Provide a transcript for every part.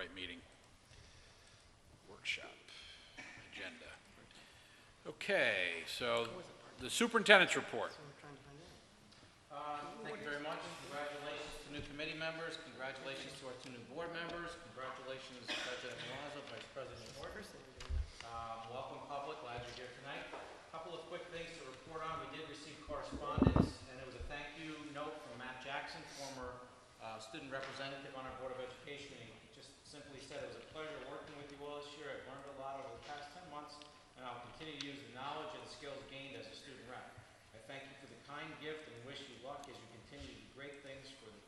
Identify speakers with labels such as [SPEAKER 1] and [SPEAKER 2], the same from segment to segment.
[SPEAKER 1] right meeting. Workshop agenda. Okay, so the superintendent's report.
[SPEAKER 2] Thank you very much. Congratulations to new committee members. Congratulations to our two new board members. Congratulations to President Milazzo, Vice President Horton. Welcome, public. Glad you're here tonight. A couple of quick things to report on. We did receive correspondence, and it was a thank you note from Matt Jackson, former student representative on our Board of Education. He just simply said, it was a pleasure working with you all this year. I've learned a lot over the past 10 months, and I'll continue to use the knowledge and skills gained as a student rep. I thank you for the kind gift and wish you luck as you continue to do great things for the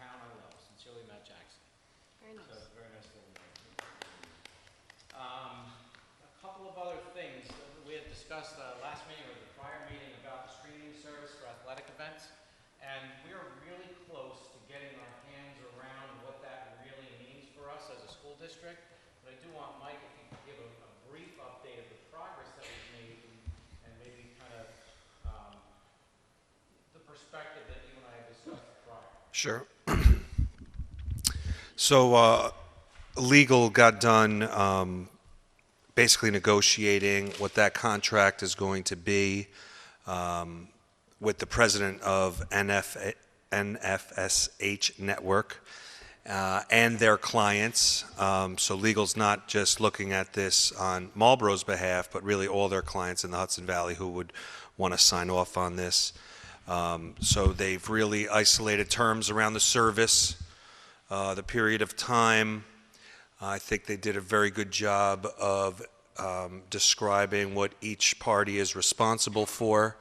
[SPEAKER 2] town I love. Sincerely, Matt Jackson.
[SPEAKER 3] Very nice.
[SPEAKER 2] So, very nice to meet you. A couple of other things. We had discussed last meeting or the prior meeting about the streaming service for athletic events, and we are really close to getting our hands around what that really means for us as a school district. But I do want Mike, if you could give a brief update of the progress that we've made and maybe kind of the perspective that you and I have discussed prior.
[SPEAKER 4] Sure. So legal got done basically negotiating what that contract is going to be with the president of NFSH Network and their clients. So legal's not just looking at this on Marlboro's behalf, but really all their clients in the Hudson Valley who would want to sign off on this. So they've really isolated terms around the service, the period of time. I think they did a very good job of describing what each party is responsible for.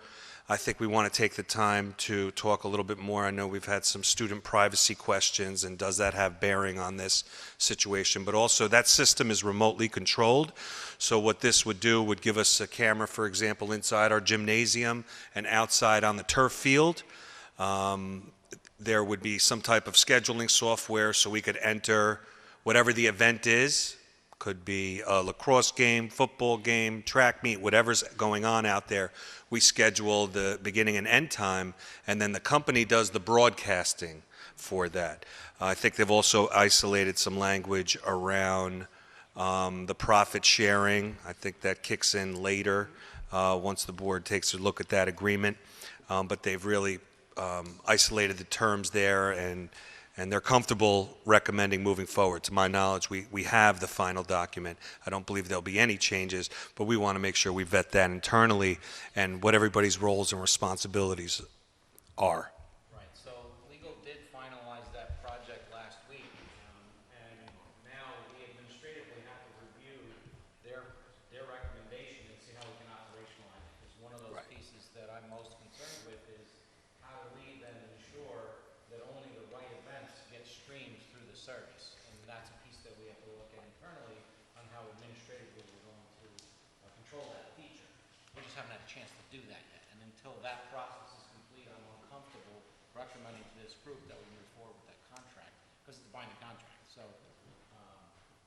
[SPEAKER 4] I think we want to take the time to talk a little bit more. I know we've had some student privacy questions, and does that have bearing on this situation? But also, that system is remotely controlled. So what this would do would give us a camera, for example, inside our gymnasium and outside on the turf field. There would be some type of scheduling software so we could enter whatever the event is. Could be a lacrosse game, football game, track meet, whatever's going on out there. We schedule the beginning and end time, and then the company does the broadcasting for that. I think they've also isolated some language around the profit sharing. I think that kicks in later once the board takes a look at that agreement. But they've really isolated the terms there, and they're comfortable recommending moving forward. To my knowledge, we have the final document. I don't believe there'll be any changes, but we want to make sure we vet that internally and what everybody's roles and responsibilities are.
[SPEAKER 2] Right, so legal did finalize that project last week, and now we administratively have to review their recommendation and see how we can operationalize it. Because one of those pieces that I'm most concerned with is how do we then ensure that only the right events get streamed through the service. And that's a piece that we have to look at internally on how administratively we're going to control that feature. We just haven't had a chance to do that yet. And until that process is complete, I'm uncomfortable recommending to this group that we move forward with that contract, because it's a binding contract. So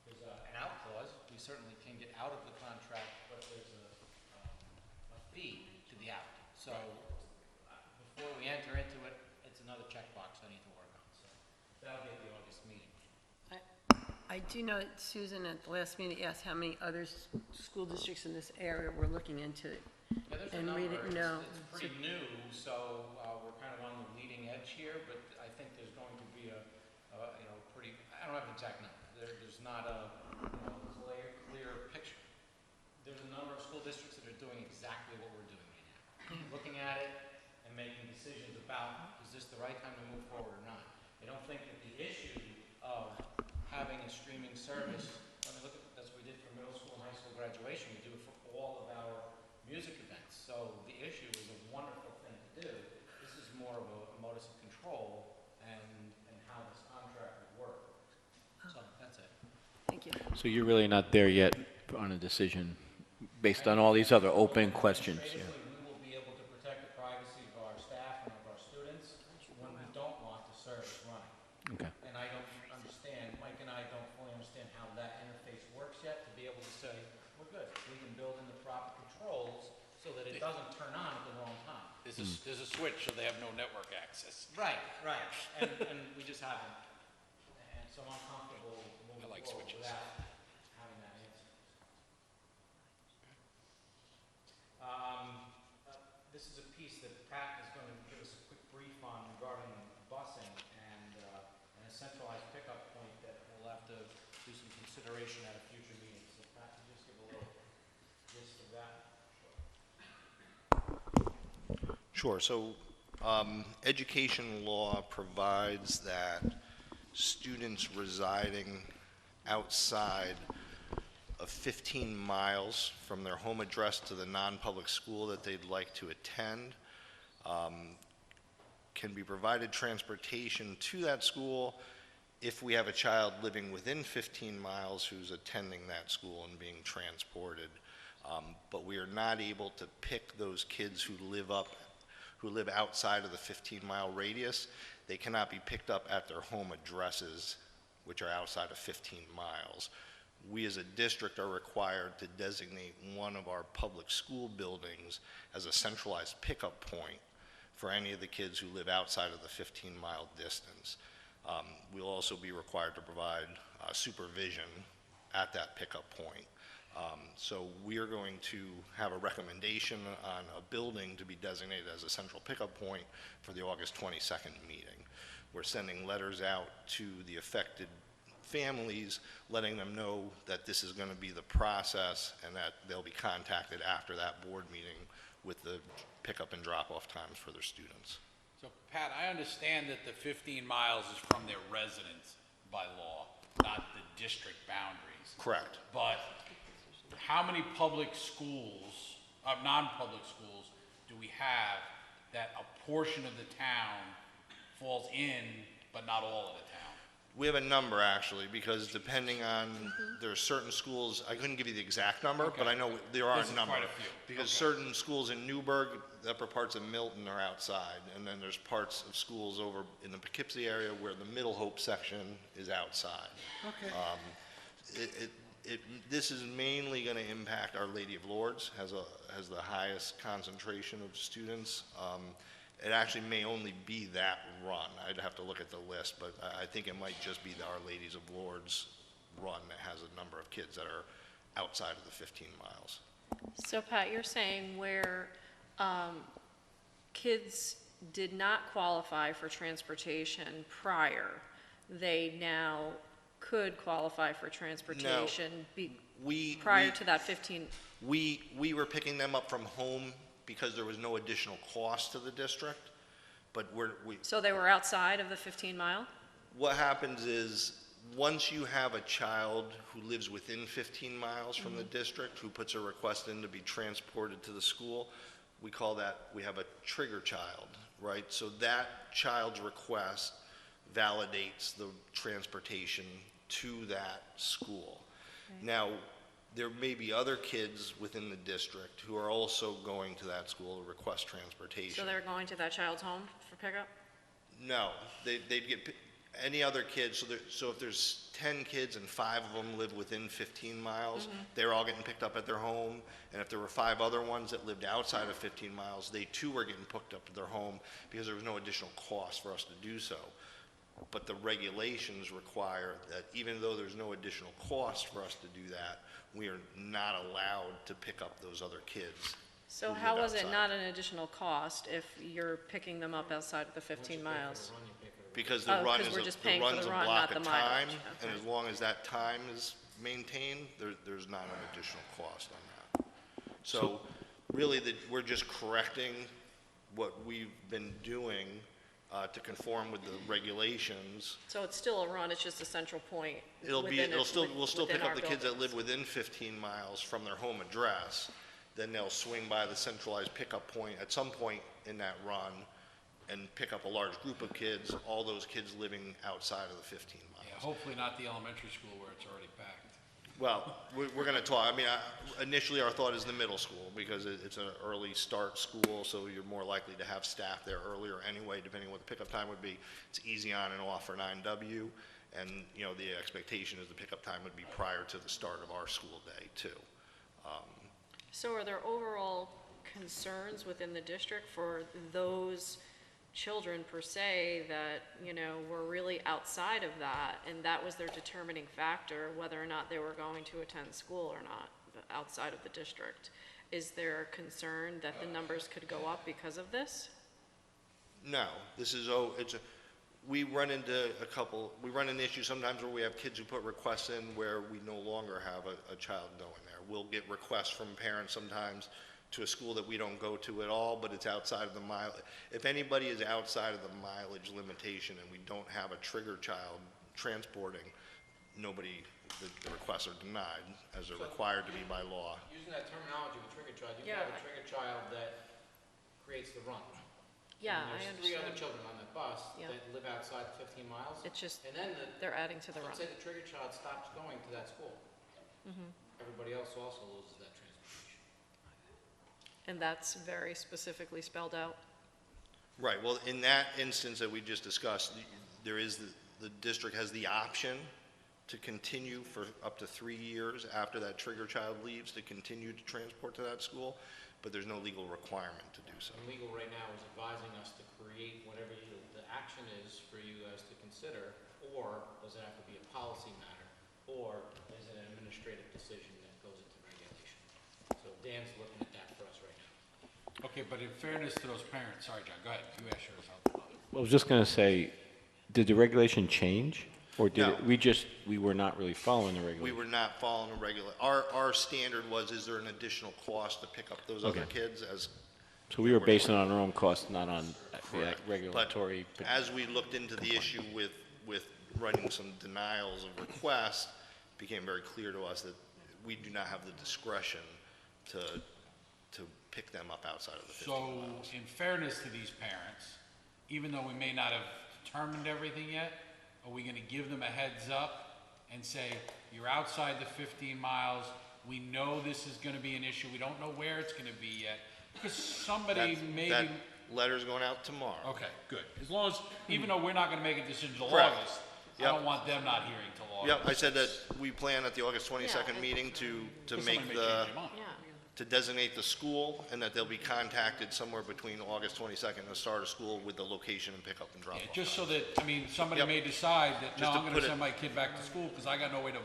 [SPEAKER 2] there's an out clause. We certainly can get out of the contract, but there's a fee to the out. So before we enter into it, it's another checkbox I need to work on. So that'll be at the August meeting.
[SPEAKER 3] I do know that Susan at the last meeting asked how many other school districts in this area were looking into it.
[SPEAKER 2] Yeah, there's
[SPEAKER 3] And
[SPEAKER 2] a
[SPEAKER 3] we
[SPEAKER 2] number.
[SPEAKER 3] didn't know.
[SPEAKER 2] It's pretty new, so we're kind of on the leading edge here, but I think there's going to be a pretty, I don't have an exact number. There's not a clear picture. There's a number of school districts that are doing exactly what we're doing right now. Looking at it and making decisions about, is this the right time to move forward or not? I don't think that the issue of having a streaming service, I mean, look at, that's what we did for middle school and high school graduation. We do it for all of our music events. So the issue is a wonderful thing to do. This is more of a modus of control and how this contract would work. So that's it.
[SPEAKER 3] Thank you.
[SPEAKER 5] So you're really not there yet on a decision based on all these other open questions? Yeah.
[SPEAKER 2] We will be able to protect the privacy of our staff and of our students when we don't want the service running.
[SPEAKER 5] Okay.
[SPEAKER 2] And I don't understand, Mike and I don't fully understand how that interface works yet to be able to say, we're good. We can build in the proper controls so that it doesn't turn on at the wrong time.
[SPEAKER 1] There's a switch, so they have no network access.
[SPEAKER 2] Right. And we just haven't. And so I'm comfortable moving
[SPEAKER 1] light switches.
[SPEAKER 2] without having that answer. This is a piece that Pat is going to give us a quick brief on regarding busing and a centralized pickup point that we'll have to do some consideration at a future meeting. So Pat, can you just give a little gist of that?
[SPEAKER 6] Sure. So, education law provides that students residing outside of 15 miles from their home address to the non-public school that they'd like to attend can be provided transportation to that school if we have a child living within 15 miles who's attending that school and being transported. But we are not able to pick those kids who live outside of the 15-mile radius. They cannot be picked up at their home addresses, which are outside of 15 miles. We as a district are required to designate one of our public school buildings as a centralized pickup point for any of the kids who live outside of the 15-mile distance. We'll also be required to provide supervision at that pickup point. So we are going to have a recommendation on a building to be designated as a central pickup point for the August 22nd meeting. We're sending letters out to the affected families, letting them know that this is going to be the process and that they'll be contacted after that board meeting with the pickup and drop-off times for their students.
[SPEAKER 1] So Pat, I understand that the 15 miles is from their residence by law, not the district boundaries.
[SPEAKER 6] Correct.
[SPEAKER 1] But how many public schools, non-public schools, do we have that a portion of the town falls in, but not all of the town?
[SPEAKER 6] We have a number, actually, because depending on, there are certain schools, I couldn't give you the exact number, but I know there are
[SPEAKER 1] This is
[SPEAKER 6] a number.
[SPEAKER 1] quite a few.
[SPEAKER 6] Because
[SPEAKER 1] Okay.
[SPEAKER 6] certain schools in Newburgh, the upper parts of Milton are outside, and then there's parts of schools over in the Poughkeepsie area where the Middle Hope section is outside. This is mainly going to impact Our Lady of Lourdes, has the highest concentration of students. It actually may only be that run. I'd have to look at the list, but I think it might just be the Our Ladies of Lourdes run that has a number of kids that are outside of the 15 miles.
[SPEAKER 7] So Pat, you're saying where kids did not qualify for transportation prior, they now could qualify for transportation prior to that 15?
[SPEAKER 6] We were picking them up from home because there was no additional cost to the district, but
[SPEAKER 7] So they were outside of the 15 mile?
[SPEAKER 6] what happens is, once you have a child who lives within 15 miles from the district, who puts a request in to be transported to the school, we call that, we have a trigger child, right? So that child's request validates the transportation to that school. Now, there may be other kids within the district who are also going to that school to request transportation.
[SPEAKER 7] So they're going to that child's home for pickup?
[SPEAKER 6] No, they'd get any other kids. So if there's 10 kids and 5 of them live within 15 miles, they're all getting picked up at their home. And if there were 5 other ones that lived outside of 15 miles, they too were getting picked up at their home because there was no additional cost for us to do so. But the regulations require that even though there's no additional cost for us to do that, we are not allowed to pick up those other kids.
[SPEAKER 7] So
[SPEAKER 6] who
[SPEAKER 7] how
[SPEAKER 6] live
[SPEAKER 7] was it
[SPEAKER 6] outside.
[SPEAKER 7] not an additional cost if you're picking them up outside of the 15 miles?
[SPEAKER 6] Because the
[SPEAKER 7] Oh,
[SPEAKER 6] run
[SPEAKER 7] 'cause
[SPEAKER 6] is
[SPEAKER 7] we're
[SPEAKER 6] a,
[SPEAKER 7] just
[SPEAKER 6] the
[SPEAKER 7] paying for
[SPEAKER 6] run's
[SPEAKER 7] the
[SPEAKER 6] a
[SPEAKER 7] run,
[SPEAKER 6] block
[SPEAKER 7] not
[SPEAKER 6] of
[SPEAKER 7] the
[SPEAKER 6] time,
[SPEAKER 7] mileage.
[SPEAKER 6] and
[SPEAKER 7] Okay.
[SPEAKER 6] as long as that time is maintained, there's not an additional cost on that. So really, we're just correcting what we've been doing to conform with the regulations.
[SPEAKER 7] So it's still a run, it's just a central point
[SPEAKER 6] We'll
[SPEAKER 7] within
[SPEAKER 6] still
[SPEAKER 7] within
[SPEAKER 6] pick up
[SPEAKER 7] our
[SPEAKER 6] the kids that
[SPEAKER 7] buildings.
[SPEAKER 6] live within 15 miles from their home address. Then they'll swing by the centralized pickup point at some point in that run and pick up a large group of kids, all those kids living outside of the 15 miles.
[SPEAKER 1] Yeah, hopefully not the elementary school where it's already packed.
[SPEAKER 6] Well, we're going to talk, I mean, initially our thought is the middle school, because it's an early start school, so you're more likely to have staff there earlier anyway, depending on what the pickup time would be. It's easy on and off for 9W, and, you know, the expectation is the pickup time would be prior to the start of our school day, too.
[SPEAKER 7] So are there overall concerns within the district for those children per se that, you know, were really outside of that, and that was their determining factor, whether or not they were going to attend school or not, outside of the district. Is there a concern that the numbers could go up because of this?
[SPEAKER 6] No, this is, we run into issues sometimes where we have kids who put requests in where we no longer have a child going there. We'll get requests from parents sometimes to a school that we don't go to at all, but it's outside of the mileage. If anybody is outside of the mileage limitation and we don't have a trigger child transporting, the requests are denied as they're required to be by law.
[SPEAKER 2] Using that terminology of a trigger child, you can
[SPEAKER 7] Yeah.
[SPEAKER 2] have a trigger child that creates the run.
[SPEAKER 7] Yeah,
[SPEAKER 2] And
[SPEAKER 7] I
[SPEAKER 2] there's 3 other
[SPEAKER 7] understand.
[SPEAKER 2] children on that bus
[SPEAKER 7] Yeah.
[SPEAKER 2] that live outside 15 miles.
[SPEAKER 7] It's just,
[SPEAKER 2] And then
[SPEAKER 7] they're adding to the run.
[SPEAKER 2] let's say the trigger child stops going to that school. Everybody else also loses that transportation.
[SPEAKER 7] And that's very specifically spelled out?
[SPEAKER 6] Right, well, in that instance that we just discussed, there is, the district has the option to continue for up to 3 years after that trigger child leaves to continue to transport to that school, but there's no legal requirement to do so.
[SPEAKER 2] And legal right now is advising us to create whatever the action is for you guys to consider, or does it have to be a policy matter, or is it an administrative decision that goes into regulation? So Dan's looking at that for us right now.
[SPEAKER 1] Okay, but in fairness to those parents, sorry, John, go ahead, you asked yours.
[SPEAKER 5] I was just going to say, did the regulation change? Or did
[SPEAKER 6] No.
[SPEAKER 5] we were not really following the regulation?
[SPEAKER 6] We were not following a our standard was, is there an additional cost to pick up those other
[SPEAKER 5] Okay.
[SPEAKER 6] kids as.
[SPEAKER 5] So we were basing it on our own costs, not on the
[SPEAKER 6] Correct.
[SPEAKER 5] regulatory.
[SPEAKER 6] But as we looked into the issue with running some denials of requests, it became very clear to us that we do not have the discretion to pick them up outside of the 15
[SPEAKER 1] So,
[SPEAKER 6] miles.
[SPEAKER 1] in fairness to these parents, even though we may not have determined everything yet, are we gonna give them a heads up and say, you're outside the 15 miles, we know this is gonna be an issue, we don't know where it's gonna be yet, because somebody maybe.
[SPEAKER 6] That letter's going out tomorrow.
[SPEAKER 1] Okay, good, as long as, even though we're not gonna make a decision till
[SPEAKER 6] Correct.
[SPEAKER 1] August, I
[SPEAKER 6] Yep.
[SPEAKER 1] don't want them not hearing till August.
[SPEAKER 6] Yep, I said that we plan at the August 22nd
[SPEAKER 7] Yeah.
[SPEAKER 6] meeting to
[SPEAKER 1] Because
[SPEAKER 6] make
[SPEAKER 1] somebody may change their mind.
[SPEAKER 7] Yeah.
[SPEAKER 6] to designate the school, and that they'll be contacted somewhere between August 22nd and the start of school with the location and pickup and drop
[SPEAKER 1] Yeah,
[SPEAKER 6] off.
[SPEAKER 1] just so that, I mean, somebody
[SPEAKER 6] Yep.
[SPEAKER 1] may decide that, no,
[SPEAKER 6] Just to
[SPEAKER 1] I'm gonna
[SPEAKER 6] put it-
[SPEAKER 1] send my kid back to school, because I got no way to,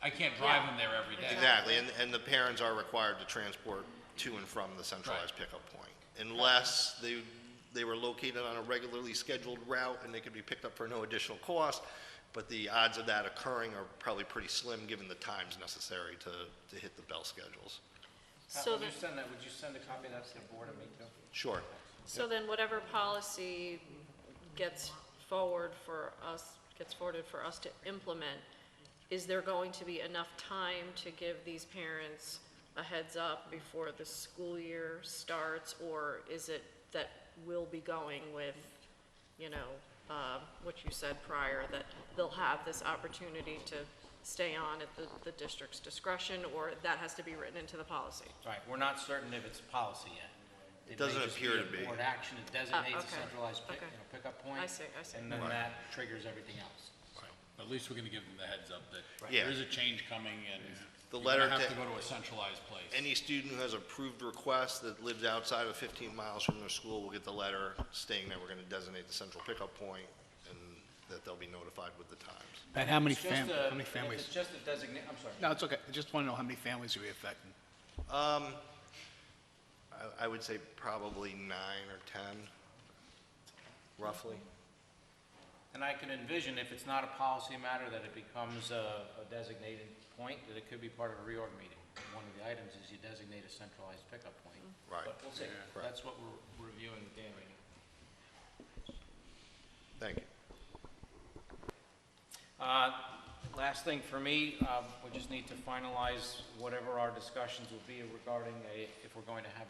[SPEAKER 1] I can't drive
[SPEAKER 7] Yeah.
[SPEAKER 1] them there every day.
[SPEAKER 6] Exactly, and the parents are required to transport to and from the centralized pickup point, unless they were located on a regularly scheduled route and they could be picked up for no additional cost, but the odds of that occurring are probably pretty slim, given the times necessary to hit the bell schedules.
[SPEAKER 7] So
[SPEAKER 2] Would
[SPEAKER 7] then,
[SPEAKER 2] you send that, would you send a copy of that to the board and me too?
[SPEAKER 6] Sure.
[SPEAKER 7] so then whatever policy gets forwarded for us to implement, is there going to be enough time to give these parents a heads up before the school year starts? Or is it that we'll be going with, you know, what you said prior, that they'll have this opportunity to stay on at the district's discretion, or that has to be written into the policy?
[SPEAKER 2] Right, we're not certain if it's policy yet.
[SPEAKER 6] It doesn't appear to be.
[SPEAKER 2] It may just be a board action that designates a
[SPEAKER 7] okay,
[SPEAKER 2] centralized
[SPEAKER 7] okay.
[SPEAKER 2] pickup point.
[SPEAKER 7] I see.
[SPEAKER 2] And then that triggers everything else.
[SPEAKER 1] At least we're gonna give them the heads up that
[SPEAKER 6] Yeah.
[SPEAKER 1] there is a change coming and
[SPEAKER 6] The
[SPEAKER 1] you're
[SPEAKER 6] letter
[SPEAKER 1] gonna have
[SPEAKER 6] to-
[SPEAKER 1] to go to a centralized place.
[SPEAKER 6] Any student who has approved request that lives outside of 15 miles from their school will get the letter stating that we're going to designate the central pickup point and that they'll be notified with the times.
[SPEAKER 8] Pat, how many
[SPEAKER 2] It's just a- If
[SPEAKER 8] families?
[SPEAKER 2] it's just a designate, I'm sorry.
[SPEAKER 8] No, it's okay. I just want to know how many families are we affecting?
[SPEAKER 6] I would say probably 9 or 10, roughly.
[SPEAKER 2] And I can envision, if it's not a policy matter, that it becomes a designated point, that it could be part of a reorg meeting. One of the items is you designate a centralized pickup point.
[SPEAKER 6] Right.
[SPEAKER 2] But we'll see.
[SPEAKER 6] Correct.
[SPEAKER 2] That's what we're reviewing with Dan right now.
[SPEAKER 6] Thank you.
[SPEAKER 2] Last thing for me, we just need to finalize whatever our discussions will be regarding if we're going to have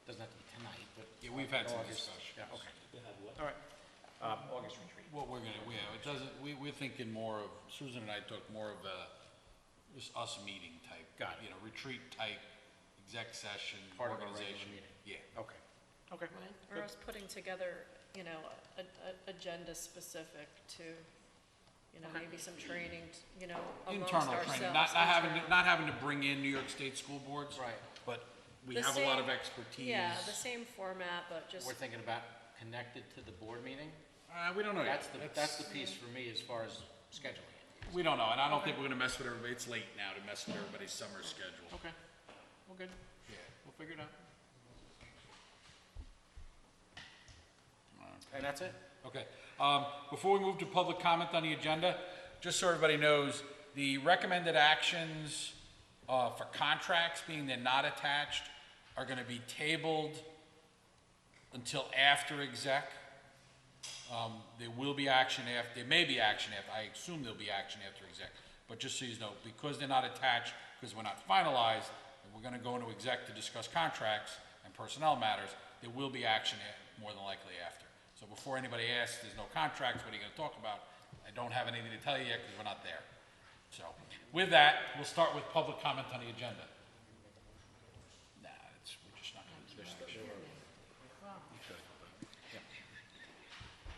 [SPEAKER 2] doesn't have to be tonight, but.
[SPEAKER 1] Yeah, we've had some
[SPEAKER 2] August.
[SPEAKER 1] discussions.
[SPEAKER 2] Yeah, okay. All right. August retreat.
[SPEAKER 1] What we're gonna, yeah, it doesn't, we're thinking more of, Susan and I took more of a, just us meeting type.
[SPEAKER 2] Got it.
[SPEAKER 1] You know, retreat type, exec session,
[SPEAKER 2] Part of a regular
[SPEAKER 1] organization.
[SPEAKER 2] meeting.
[SPEAKER 1] Yeah.
[SPEAKER 2] Okay. Okay.
[SPEAKER 7] Or us putting together, you know, a agenda specific to, you know, maybe some training, you know, amongst
[SPEAKER 1] Internal
[SPEAKER 7] ourselves.
[SPEAKER 1] training, not having to bring in New York State school boards.
[SPEAKER 2] Right.
[SPEAKER 1] But we
[SPEAKER 7] The
[SPEAKER 1] have a lot of
[SPEAKER 7] same-
[SPEAKER 1] expertise.
[SPEAKER 7] Yeah, the same format, but just,
[SPEAKER 2] We're thinking about connected to the board meeting?
[SPEAKER 1] We don't know yet.
[SPEAKER 2] That's the piece for me as far as scheduling it.
[SPEAKER 1] We don't know, and I don't think we're gonna mess with everybody. It's late now to mess with everybody's summer schedule.
[SPEAKER 2] Okay, well, good.
[SPEAKER 1] Yeah.
[SPEAKER 2] We'll figure it out. And that's it?
[SPEAKER 1] Okay. Before we move to public comment on the agenda, just so everybody knows, the recommended actions for contracts, being they're not attached, are gonna be tabled until after exec. There will be action after, there may be action after, I assume there'll be action after exec. But just so you know, because they're not attached, because we're not finalized, and we're gonna go into exec to discuss contracts and personnel matters, there will be action more than likely after. So before anybody asks, there's no contracts, what are you gonna talk about? I don't have anything to tell you yet, because we're not there. So, with that, we'll start with public comment on the agenda. Nah, we're just not gonna do that.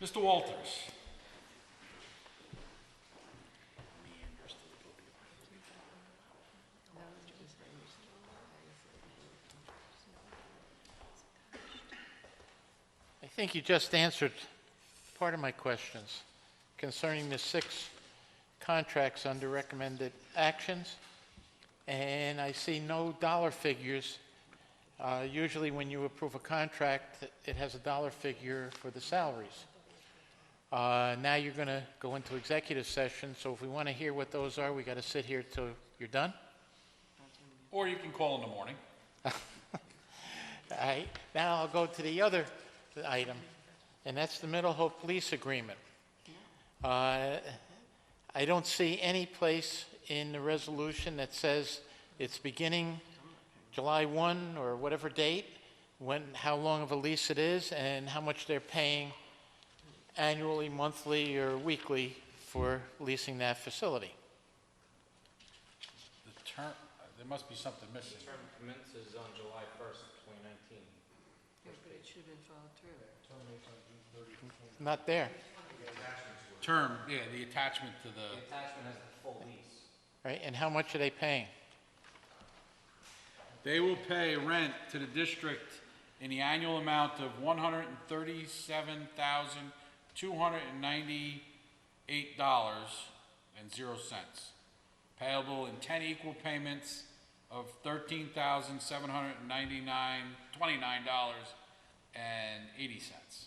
[SPEAKER 1] Mr. Walters.
[SPEAKER 9] I think you just answered part of my questions concerning the 6 contracts under recommended actions, and I see no dollar figures. Usually when you approve a contract, it has a dollar figure for the salaries. Now you're going to go into executive session, so if we want to hear what those are, we got to sit here till you're done?
[SPEAKER 1] Or you can call in the morning.
[SPEAKER 9] All right, now I'll go to the other item, and that's the Middle Hope lease agreement. I don't see any place in the resolution that says it's beginning July 1 or whatever date, how long of a lease it is, and how much they're paying annually, monthly, or weekly for leasing that facility.
[SPEAKER 1] The term, there must be something missing.
[SPEAKER 2] The term commences on July 1st, 2019.
[SPEAKER 3] But it should have been followed through.
[SPEAKER 9] Not there,
[SPEAKER 1] Term, yeah, the attachment to
[SPEAKER 2] The
[SPEAKER 1] the,
[SPEAKER 2] attachment has the full lease.
[SPEAKER 9] right? And how much are they paying?
[SPEAKER 1] they will pay rent to the district in the annual amount of $137,298.00, payable in 10 equal payments of $13,729.80,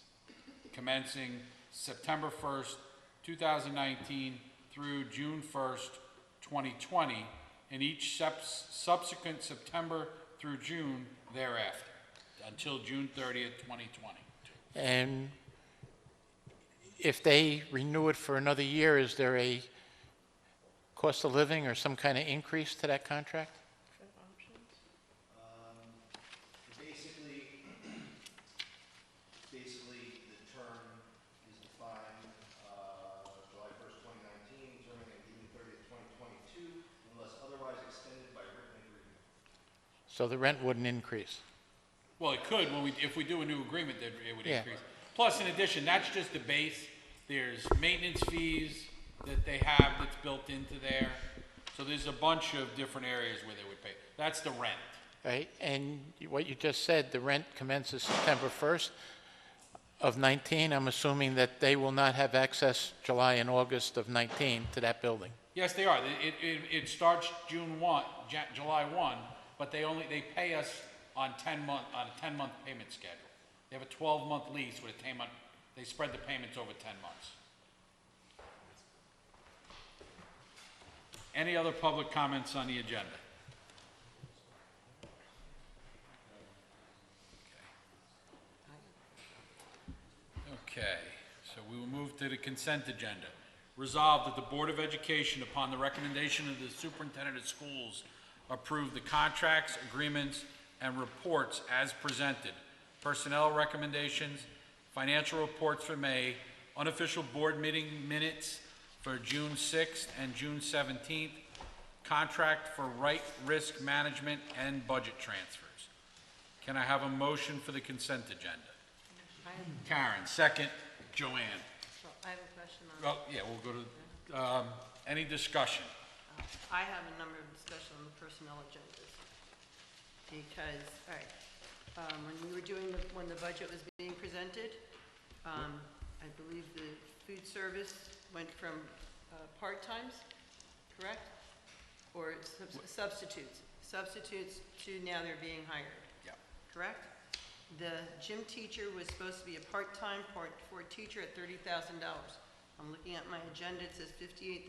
[SPEAKER 1] commencing September 1st, 2019 through June 1st, 2020, and each subsequent September through June thereafter, until June 30th, 2020.
[SPEAKER 9] And if they renew it for another year, is there a cost of living or some kind of increase to that contract?
[SPEAKER 6] Basically, the term is defined, July 1st, 2019, terminating June 30th, 2022, unless otherwise extended by written agreement.
[SPEAKER 9] So the rent wouldn't increase?
[SPEAKER 1] Well, it could, if we do a new agreement, then it would
[SPEAKER 9] Yeah.
[SPEAKER 1] increase. Plus, in addition, that's just the base. There's maintenance fees that they have that's built into there. So there's a bunch of different areas where they would pay. That's the rent.
[SPEAKER 9] Right, and what you just said, the rent commences September 1st of 19. I'm assuming that they will not have access July and August of 19 to that building.
[SPEAKER 1] Yes, they are. It starts July 1, but they pay us on a 10-month payment schedule. They have a 12-month lease with a 10-month, they spread the payments over 10 months. Any other public comments on the agenda? Okay, so we will move to the consent agenda. Resolved that the Board of Education, upon the recommendation of the Superintendent of Schools, approve the contracts, agreements, and reports as presented. Personnel recommendations, financial reports for May, unofficial board meeting minutes for June 6th and June 17th, contract for right risk management, and budget transfers. Can I have a motion for the consent agenda? Karen, second. Joanne.
[SPEAKER 3] So I have a question on,
[SPEAKER 1] Oh, yeah, we'll go to, any discussion?
[SPEAKER 3] I have a number of discussion on the personnel agendas. Because, all right, when we were doing, when the budget was being presented, I believe the food service went from part-times, correct? Or substitutes to now they're being hired.
[SPEAKER 1] Yeah.
[SPEAKER 3] Correct? The gym teacher was supposed to be a part-time part for a teacher at $30,000. I'm looking at my agenda, it says $58,410.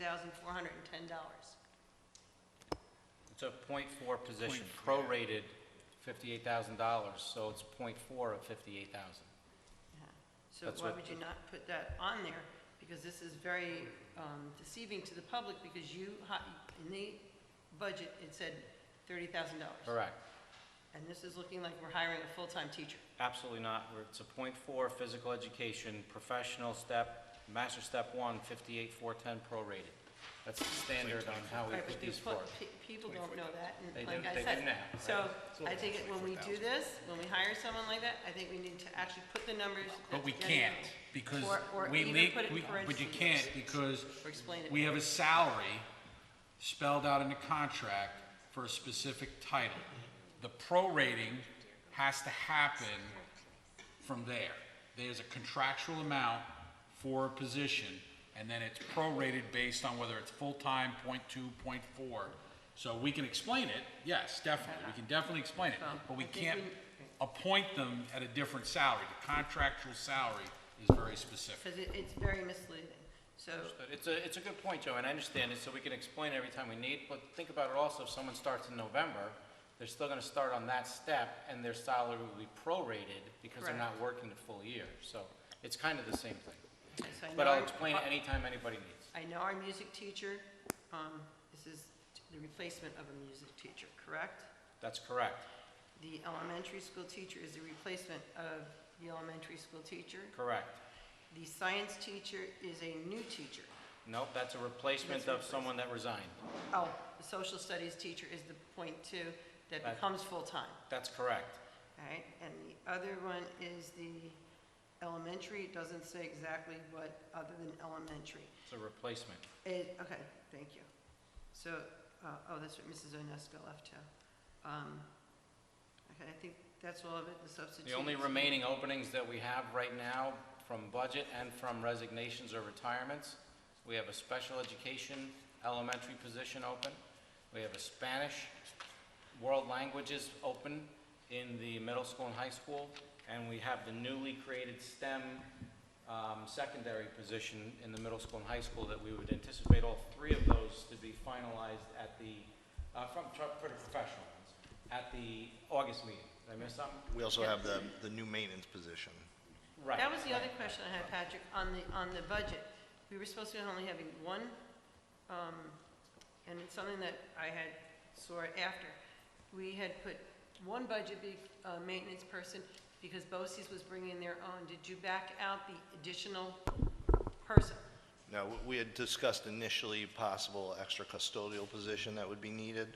[SPEAKER 2] It's a .4 position, prorated $58,000, so it's .4 of 58,000.
[SPEAKER 3] So
[SPEAKER 2] That's
[SPEAKER 3] why
[SPEAKER 2] what
[SPEAKER 3] would you not put that on there? Because this is very deceiving to the public, because in the budget, it said $30,000.
[SPEAKER 2] Correct.
[SPEAKER 3] And this is looking like we're hiring a full-time teacher.
[SPEAKER 2] Absolutely not. It's a .4 physical education, professional step, master step 1, 58,410 prorated. That's the standard on how we
[SPEAKER 3] Right,
[SPEAKER 2] put
[SPEAKER 3] but
[SPEAKER 2] these forth.
[SPEAKER 3] people don't know that,
[SPEAKER 2] They
[SPEAKER 3] and like
[SPEAKER 2] do-
[SPEAKER 3] I
[SPEAKER 2] they
[SPEAKER 3] said.
[SPEAKER 2] do now,
[SPEAKER 3] So I think when we do this, when we hire someone like that, I think we need to actually put the numbers.
[SPEAKER 1] But we
[SPEAKER 3] that's
[SPEAKER 1] can't,
[SPEAKER 3] getting-
[SPEAKER 1] because
[SPEAKER 3] Or
[SPEAKER 1] we
[SPEAKER 3] even
[SPEAKER 1] make,
[SPEAKER 3] put it in
[SPEAKER 1] but you
[SPEAKER 3] parentheses.
[SPEAKER 1] can't, because
[SPEAKER 3] Or explain it.
[SPEAKER 1] we have a salary spelled out in the contract for a specific title. The prorating has to happen from there. There's a contractual amount for a position, and then it's prorated based on whether it's full-time, .2, .4. So we can explain it, yes, definitely, we can definitely explain it, but we
[SPEAKER 3] I think
[SPEAKER 1] can't
[SPEAKER 3] we-
[SPEAKER 1] appoint them at a different salary. The contractual salary is very specific.
[SPEAKER 3] Because it's very misleading. So,
[SPEAKER 2] But it's a good point, Joe, and I understand it, so we can explain it every time we need, but think about it also, if someone starts in November, they're still gonna start on that step, and their salary will be prorated because they're not working the full year, so it's kind of the same thing.
[SPEAKER 3] so I
[SPEAKER 2] But
[SPEAKER 3] know
[SPEAKER 2] I'll
[SPEAKER 3] our-
[SPEAKER 2] explain it anytime anybody needs.
[SPEAKER 3] I know our music teacher, this is the replacement of a music teacher, correct?
[SPEAKER 2] That's correct,
[SPEAKER 3] The elementary school teacher is the replacement of the elementary school teacher.
[SPEAKER 2] correct.
[SPEAKER 3] The science teacher is a new teacher.
[SPEAKER 2] Nope, that's a replacement
[SPEAKER 3] That's a
[SPEAKER 2] of someone that resigned.
[SPEAKER 3] Oh, the social studies teacher is the .2 that
[SPEAKER 2] That-
[SPEAKER 3] becomes full-time,
[SPEAKER 2] That's correct.
[SPEAKER 3] all right? And the other one is the elementary, it doesn't say exactly what, other than elementary.
[SPEAKER 2] It's a replacement.
[SPEAKER 3] Okay, thank you. So, that's what Mrs. Oneska left too. Okay, I think that's all of it, the substitutes.
[SPEAKER 2] The only remaining openings that we have right now from budget and from resignations or retirements, we have a special education elementary position open. We have a Spanish world languages open in the middle school and high school. And we have the newly created STEM secondary position in the middle school and high school that we would anticipate all three of those to be finalized at the, for the professional ones, at the August meeting. Did I miss something?
[SPEAKER 6] We also have the new maintenance position.
[SPEAKER 2] Right.
[SPEAKER 3] That was the other question I had, Patrick, on the budget. We were supposed to be only having one, and it's something that I had saw after. We had put one budget maintenance person because BOCES was bringing their own. Did you back out the additional person?
[SPEAKER 6] Now, we had discussed initially possible extra custodial position that would be needed.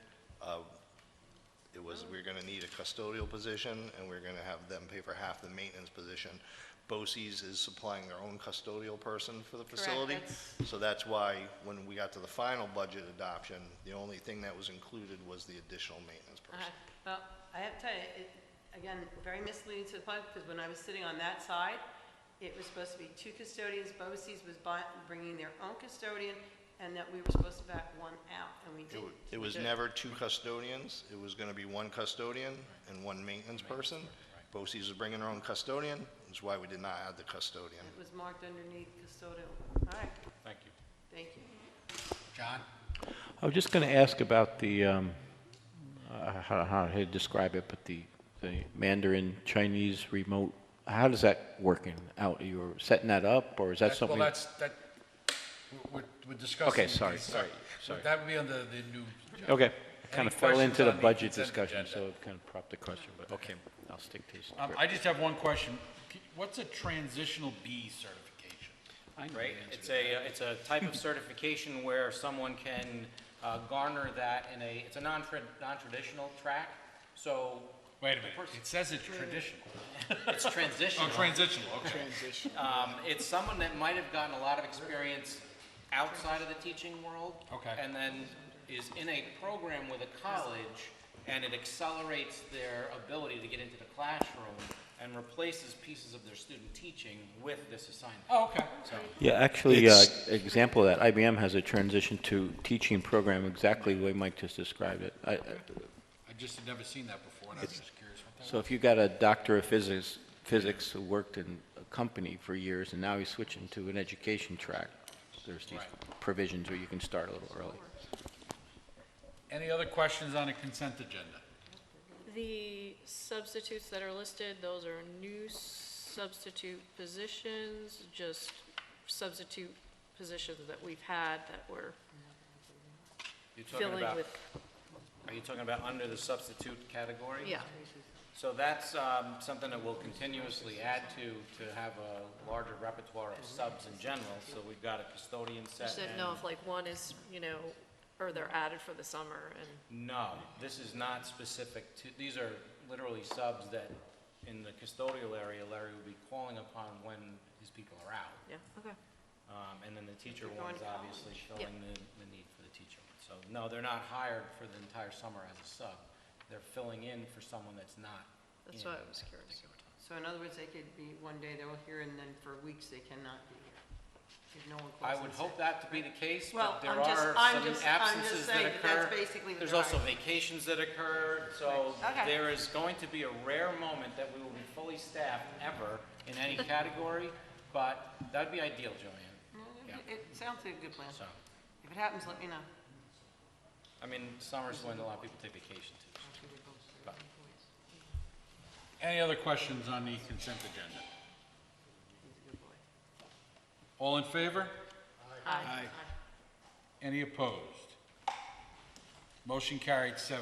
[SPEAKER 6] It was, we were gonna need a custodial position, and we are gonna have them pay for half the maintenance position. BOCES is supplying their own custodial person for the facility.
[SPEAKER 3] that's-
[SPEAKER 6] So that's why, when we got to the final budget adoption, the only thing that was included was the additional maintenance person.
[SPEAKER 3] Well, I have to tell you, again, very misleading to the public, because when I was sitting on that side, it was supposed to be two custodians, BOCES was bringing their own custodian, and that we were supposed to back one out, and we didn't.
[SPEAKER 6] It was never two custodians. It was gonna be one custodian and one maintenance person. BOCES was bringing their own custodian, that's why we did not add the custodian.
[SPEAKER 3] It was marked underneath custodial. All right,
[SPEAKER 2] Thank you.
[SPEAKER 3] thank you.
[SPEAKER 1] John?
[SPEAKER 5] I was just going to ask about the, how to describe it, but the Mandarin Chinese remote, how does that working out? You're setting that up, or is that something?
[SPEAKER 1] Well, we're discussing.
[SPEAKER 5] Okay, sorry.
[SPEAKER 1] That would be under the new.
[SPEAKER 5] Okay,
[SPEAKER 1] Any
[SPEAKER 5] kind of fell
[SPEAKER 1] questions
[SPEAKER 5] into the
[SPEAKER 1] on the
[SPEAKER 5] budget
[SPEAKER 1] consent
[SPEAKER 5] discussion,
[SPEAKER 1] agenda?
[SPEAKER 5] so it kind of propped the question, but okay, I'll stick to this.
[SPEAKER 1] I just have one question. What's a transitional B certification?
[SPEAKER 2] Right, it's a type of certification where someone can garner that in it's a non-traditional track, so
[SPEAKER 1] Wait a minute, it says it's traditional.
[SPEAKER 2] it's transitional.
[SPEAKER 1] Oh, transitional, okay.
[SPEAKER 2] It's someone that might have gotten a lot of experience outside of the teaching world.
[SPEAKER 1] Okay.
[SPEAKER 2] And then is in a program with a college, and it accelerates their ability to get into the classroom and replaces pieces of their student teaching with this assignment.
[SPEAKER 1] Oh, okay.
[SPEAKER 2] So,
[SPEAKER 5] Yeah, actually,
[SPEAKER 4] It's-
[SPEAKER 5] example of that, IBM has a transition to teaching program exactly the way Mike just described it.
[SPEAKER 1] I just had never seen that before, and I was just curious what that
[SPEAKER 5] So
[SPEAKER 1] was.
[SPEAKER 5] if you got a doctor of physics who worked in a company for years and now he's switching to an education track, there's these provisions where you can start a little early.
[SPEAKER 1] Any other questions on the consent agenda?
[SPEAKER 7] The substitutes that are listed, those are new substitute positions, just substitute positions that we've had that we're
[SPEAKER 2] you're talking
[SPEAKER 7] filling
[SPEAKER 2] about,
[SPEAKER 7] with,
[SPEAKER 2] are you talking about under the substitute category?
[SPEAKER 7] yeah.
[SPEAKER 2] So that's something that we'll continuously add to have a larger repertoire of subs in general. So we've got a custodian set.
[SPEAKER 7] Just didn't know if like one is, or they're added for the summer and,
[SPEAKER 2] No, this is not specific to, these are literally subs that in the custodial area, Larry will be calling upon when his people are out.
[SPEAKER 7] yeah, okay.
[SPEAKER 2] And then the teacher
[SPEAKER 3] They're going
[SPEAKER 2] one's
[SPEAKER 3] to college.
[SPEAKER 2] obviously filling the need for the teacher. So no, they're not hired for the entire summer as a sub. They're filling in for someone that's not.
[SPEAKER 7] That's
[SPEAKER 2] in
[SPEAKER 7] why I was curious.
[SPEAKER 2] particular time.
[SPEAKER 3] So in other words, they could be, one day they're here, and then for weeks they cannot be here. If no one
[SPEAKER 2] I
[SPEAKER 3] calls
[SPEAKER 2] would
[SPEAKER 3] in
[SPEAKER 2] hope
[SPEAKER 3] sick.
[SPEAKER 2] that to be the case,
[SPEAKER 3] Well,
[SPEAKER 2] but there
[SPEAKER 3] I'm just-
[SPEAKER 2] are
[SPEAKER 3] I'm
[SPEAKER 2] some
[SPEAKER 3] just
[SPEAKER 2] absences that
[SPEAKER 3] saying that
[SPEAKER 2] occur.
[SPEAKER 3] that's basically what
[SPEAKER 2] There's
[SPEAKER 3] they're
[SPEAKER 2] also
[SPEAKER 3] hiring.
[SPEAKER 2] vacations that occur, so
[SPEAKER 3] Okay.
[SPEAKER 2] there is going to be a rare moment that we will be fully staffed ever in any category, but that'd be ideal, Joanne. Yeah.
[SPEAKER 3] It sounds like a good plan.
[SPEAKER 2] So,
[SPEAKER 3] If it happens, let me know.
[SPEAKER 2] I mean, summer's when a lot of people take vacation too. But
[SPEAKER 1] Any other questions on the consent agenda? All in favor?
[SPEAKER 8] Aye.
[SPEAKER 1] Any opposed? Motion carried 7-0.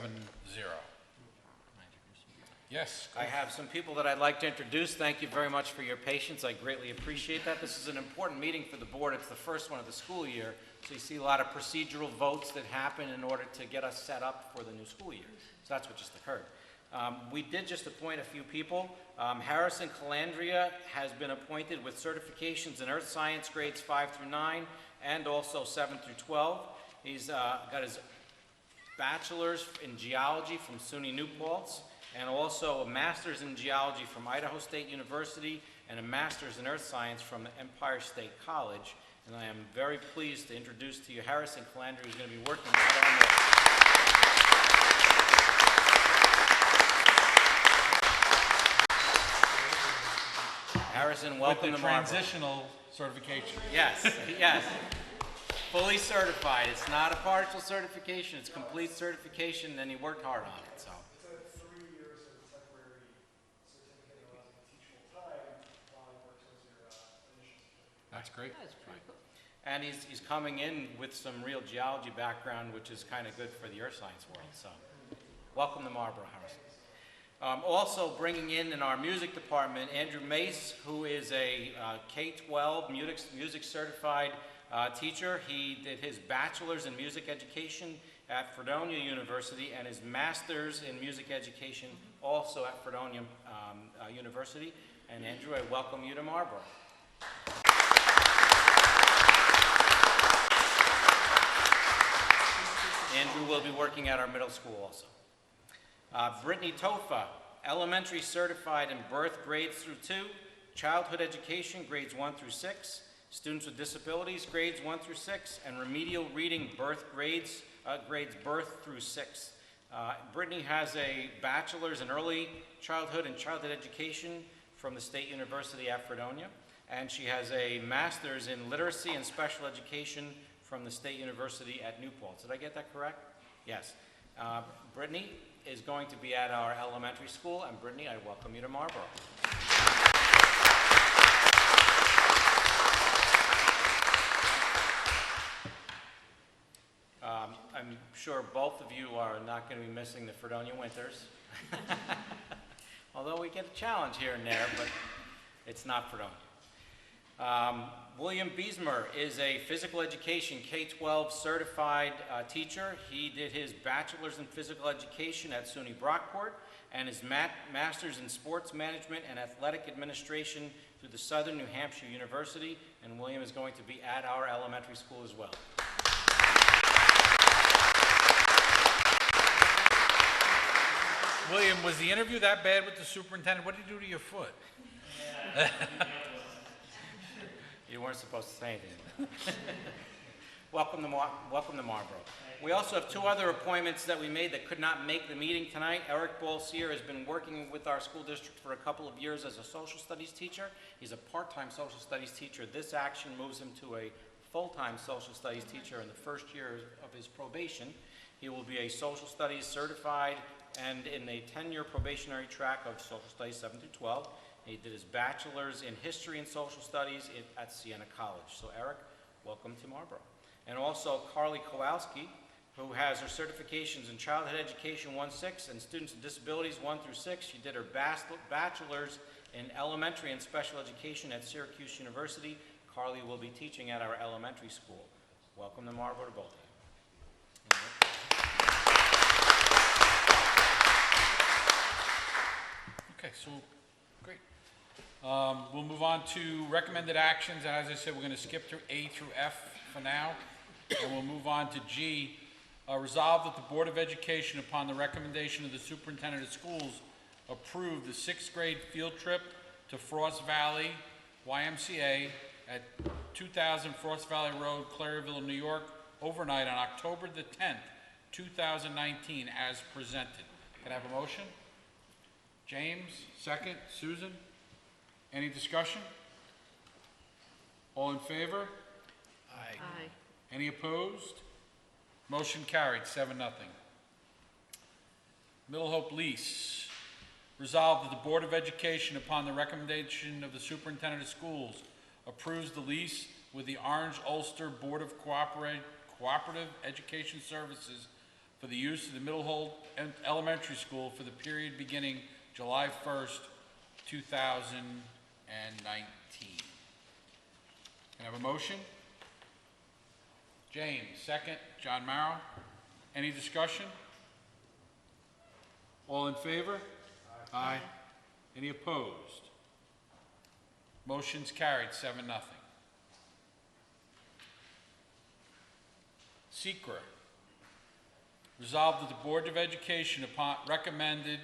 [SPEAKER 1] Yes?
[SPEAKER 2] I have some people that I'd like to introduce. Thank you very much for your patience. I greatly appreciate that. This is an important meeting for the board. It's the first one of the school year, so you see a lot of procedural votes that happen in order to get us set up for the new school year. So that's what just occurred. We did just appoint a few people. Harrison Calandria has been appointed with certifications in earth science grades 5 through 9 and also 7 through 12. He's got his bachelor's in geology from SUNY New Paltz, and also a master's in geology from Idaho State University and a master's in earth science from Empire State College. And I am very pleased to introduce to you Harrison Calandria, who's going to be working out on the Harrison, welcome
[SPEAKER 1] With
[SPEAKER 2] to
[SPEAKER 1] the
[SPEAKER 2] Marlboro.
[SPEAKER 1] transitional certification.
[SPEAKER 2] Yes, yes. Fully certified. It's not a partial certification, it's complete certification, and he worked hard on it, so.
[SPEAKER 10] It's a 3 years of temporary certificate that allows you to teach full time while he works as your initial certificate.
[SPEAKER 1] That's great.
[SPEAKER 3] That's pretty cool.
[SPEAKER 2] And he's coming in with some real geology background, which is kind of good for the earth science world, so. Welcome to Marlboro, Harrison. Also bringing in our music department, Andrew Mace, who is a K-12 music certified teacher. He did his bachelor's in music education at Fredonia University and his master's in music education also at Fredonia University. And Andrew, I welcome you to Marlboro. Andrew will be working at our middle school also. Brittany Tofa, elementary certified in birth grades through 2, childhood education grades 1 through 6, students with disabilities grades 1 through 6, and remedial reading grades birth through 6. Brittany has a bachelor's in early childhood and childhood education from the State University at Fredonia, and she has a master's in literacy and special education from the State University at New Paltz. Did I get that correct? Yes. Brittany is going to be at our elementary school, and Brittany, I welcome you to Marlboro. I'm sure both of you are not going to be missing the Fredonia winters. Although we get a challenge here and there, but it's not Fredonia. William Beesmer is a physical education K-12 certified teacher. He did his bachelor's in physical education at SUNY Brockport and his master's in sports management and athletic administration through the Southern New Hampshire University. And William is going to be at our elementary school as well.
[SPEAKER 1] William, was the interview that bad with the superintendent? What did he do to your foot?
[SPEAKER 2] You weren't supposed to say anything. Welcome to Marlboro. We also have two other appointments that we made that could not make the meeting tonight. Eric Balsier has been working with our school district for a couple of years as a social studies teacher. He's a part-time social studies teacher. This action moves him to a full-time social studies teacher in the first year of his probation. He will be a social studies certified and in a 10-year probationary track of social studies 7 through 12. He did his bachelor's in history and social studies at Siena College. So Eric, welcome to Marlboro. And also Carly Kowalski, who has her certifications in childhood education 1-6 and students with disabilities 1 through 6. She did her bachelor's in elementary and special education at Syracuse University. Carly will be teaching at our elementary school. Welcome to Marlboro to both of you.
[SPEAKER 1] Okay, so, great. We'll move on to recommended actions, and as I said, we're going to skip through A through F for now, and we'll move on to G. Resolved that the Board of Education, upon the recommendation of the Superintendent of Schools, approve the 6th grade field trip to Frost Valley YMCA at 2000 Frost Valley Road, Claryville, New York, overnight on October the 10th, 2019, as presented. Can I have a motion? James, second. Susan? Any discussion? All in favor?
[SPEAKER 7] Aye.
[SPEAKER 1] Any opposed? Motion carried, 7-0. Middle Hope lease. Resolved that the Board of Education, upon the recommendation of the Superintendent of Schools, approves the lease with the Orange Ulster Board of Cooperative Education Services for the use of the Middle Hope Elementary School for the period beginning July 1st, 2019. Can I have a motion? James, second. John Morrow. Any discussion? All in favor? Aye. Any opposed? Motion's carried, 7-0. Secra. Resolved that the Board of Education, upon recommended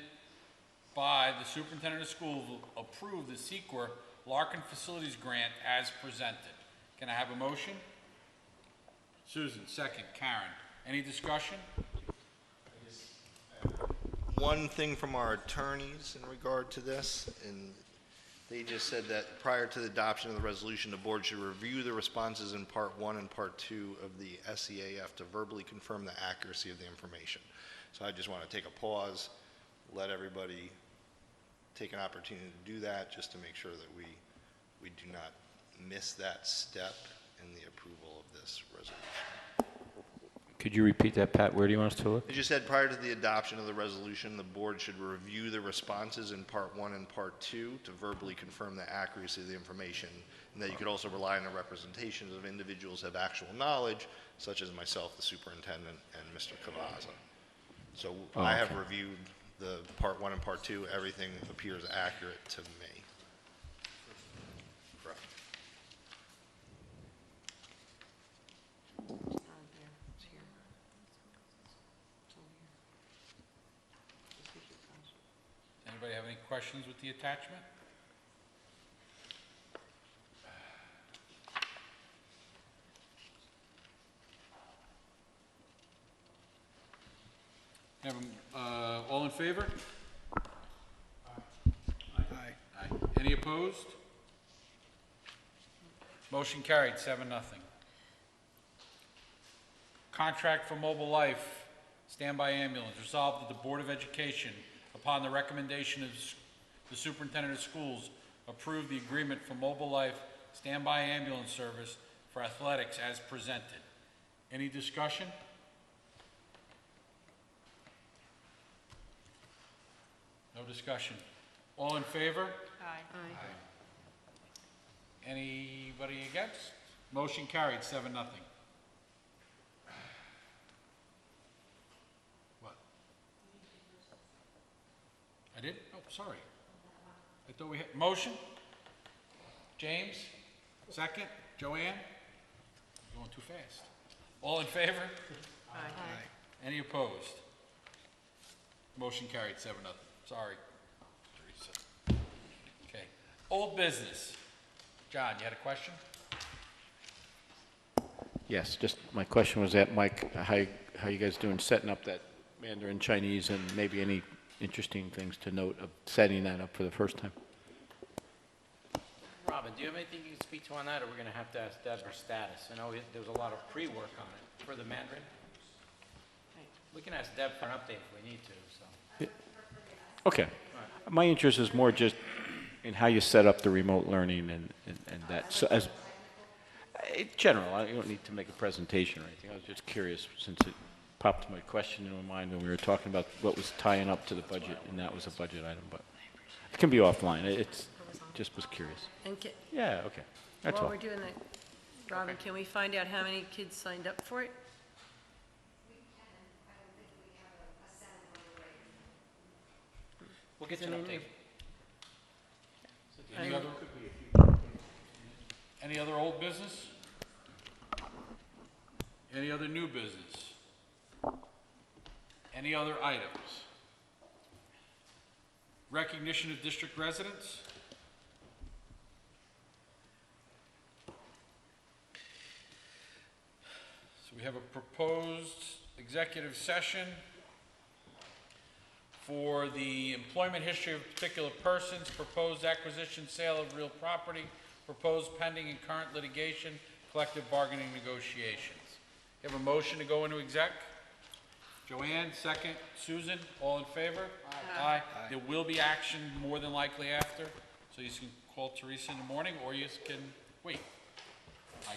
[SPEAKER 1] by the Superintendent of Schools, will approve the Secra Larkin Facilities Grant as presented. Can I have a motion? Susan, second. Karen, any discussion?
[SPEAKER 6] One thing from our attorneys in regard to this, and they just said that prior to the adoption of the resolution, the board should review the responses in Part 1 and Part 2 of the SEAF to verbally confirm the accuracy of the information. So I just want to take a pause, let everybody take an opportunity to do that, just to make sure that we do not miss that step in the approval of this resolution.
[SPEAKER 5] Could you repeat that, Pat? Where do you want us to look?
[SPEAKER 6] They just said prior to the adoption of the resolution, the board should review the responses in Part 1 and Part 2 to verbally confirm the accuracy of the information, and that you could also rely on the representations of individuals who have actual knowledge, such as myself, the superintendent, and Mr. Cavazza. So I have reviewed the Part 1 and Part 2. Everything appears accurate to me. Correct.
[SPEAKER 1] Anybody have any questions with the attachment? All in favor? Aye. Any opposed? Motion carried, 7-0. Contract for Mobile Life Standby Ambulance. Resolved that the Board of Education, upon the recommendation of the Superintendent of Schools, approve the agreement for Mobile Life Standby Ambulance Service for athletics as presented. Any discussion? No discussion. All in favor?
[SPEAKER 3] Aye.
[SPEAKER 1] Anybody against? Motion carried, 7-0. What? I did? Oh, sorry. I thought we had, motion? James, second. Joanne? Going too fast. All in favor?
[SPEAKER 3] Aye.
[SPEAKER 1] Any opposed? Motion carried, 7-0. Sorry, Teresa. Okay. Old business. John, you had a question?
[SPEAKER 5] Yes, just, my question was that, Mike, how you guys doing setting up that Mandarin Chinese, and maybe any interesting things to note of setting that up for the first time?
[SPEAKER 2] Robin, do you have anything you can speak to on that, or we're gonna have to ask Deb her status? I know there's a lot of pre-work on it for the Mandarin. We can ask Deb for an update if we need to, so.
[SPEAKER 5] Okay. My interest is more just in how you set up the remote learning and that, so as, general, you don't need to make a presentation or anything. I was just curious, since it popped my question in my mind when we were talking about what was tying up to the budget, and that was a budget item, but it can be offline. It's, just was curious.
[SPEAKER 3] And
[SPEAKER 5] Yeah, okay. That's
[SPEAKER 3] while
[SPEAKER 5] all.
[SPEAKER 3] we're doing that, Robin, can we find out how many kids signed up for it?
[SPEAKER 2] We'll get you an update.
[SPEAKER 1] Any other old business? Any other new business? Any other items? Recognition of district residents? So we have a proposed executive session for the employment history of particular persons, proposed acquisition, sale of real property, proposed pending and current litigation, collective bargaining negotiations. You have a motion to go into exec? Joanne, second. Susan, all in favor? Aye. There will be action more than likely after, so you can call Teresa in the morning, or you can wait. I